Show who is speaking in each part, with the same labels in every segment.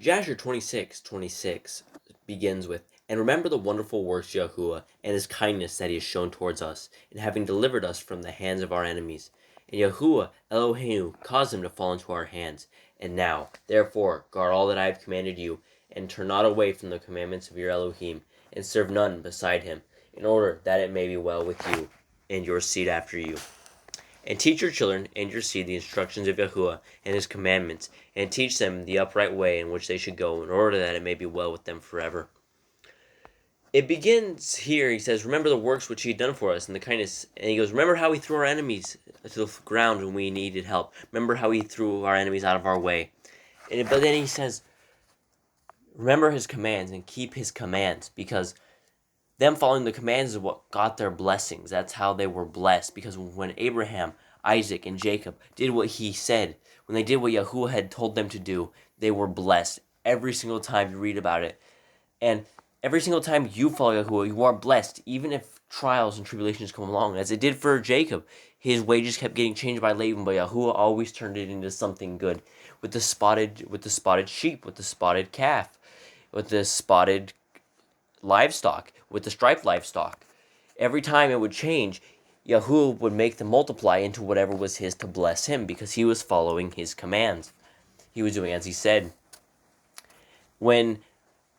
Speaker 1: Jasher 26:26 begins with, "And remember the wonderful works of Yahuwah, and his kindness that he has shown towards us, in having delivered us from the hands of our enemies. And Yahuwah Eloheinu caused them to fall into our hands. And now, therefore, guard all that I have commanded you, and turn not away from the commandments of your Elohim, and serve none beside him, in order that it may be well with you, and your seed after you. And teach your children and your seed the instructions of Yahuwah and his commandments, and teach them the upright way in which they should go, in order that it may be well with them forever." It begins here, he says, remember the works which he had done for us and the kindness. And he goes, remember how he threw our enemies to the ground when we needed help. Remember how he threw our enemies out of our way. But then he says, remember his commands and keep his commands, because them following the commands is what got their blessings. That's how they were blessed, because when Abraham, Isaac, and Jacob did what he said, when they did what Yahuwah had told them to do, they were blessed. Every single time you read about it. And every single time you follow Yahuwah, you are blessed, even if trials and tribulations come along, as it did for Jacob. His wages kept getting changed by Laban, but Yahuwah always turned it into something good. With the spotted sheep, with the spotted calf, with the spotted livestock, with the striped livestock. Every time it would change, Yahuwah would make them multiply into whatever was his to bless him, because he was following his commands. He was doing as he said. When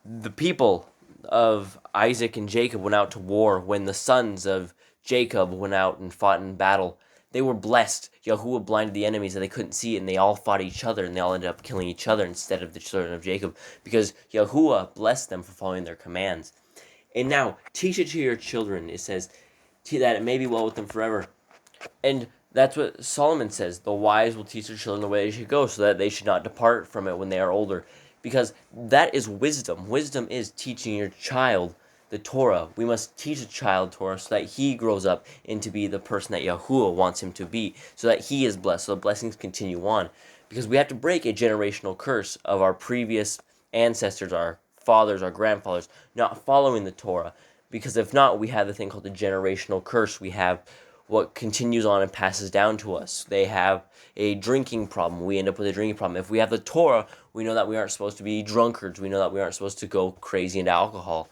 Speaker 1: the people of Isaac and Jacob went out to war, when the sons of Jacob went out and fought in battle, they were blessed. Yahuwah blinded the enemies and they couldn't see it, and they all fought each other, and they all ended up killing each other instead of the children of Jacob, because Yahuwah blessed them for following their commands. And now, teach it to your children, it says, that it may be well with them forever. And that's what Solomon says, the wise will teach their children the way they should go, so that they should not depart from it when they are older. Because that is wisdom. Wisdom is teaching your child the Torah. We must teach a child Torah so that he grows up into be the person that Yahuwah wants him to be, so that he is blessed, so the blessings continue on. Because we have to break a generational curse of our previous ancestors, our fathers, our grandfathers, not following the Torah. Because if not, we have the thing called the generational curse. We have what continues on and passes down to us. They have a drinking problem. We end up with a drinking problem. If we have the Torah, we know that we aren't supposed to be drunkards. We know that we aren't supposed to go crazy into alcohol.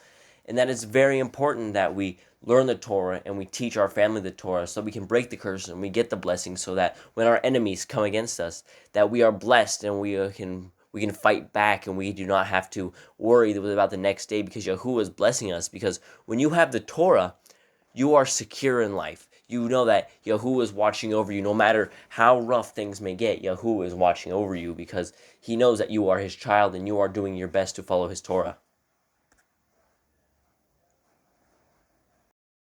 Speaker 1: And that it's very important that we learn the Torah and we teach our family the Torah, so we can break the curse and we get the blessing, so that when our enemies come against us, that we are blessed and we can fight back, and we do not have to worry about the next day, because Yahuwah is blessing us. Because when you have the Torah, you are secure in life. You know that Yahuwah is watching over you. No matter how rough things may get, Yahuwah is watching over you, because he knows that you are his child and you are doing your best to follow his Torah.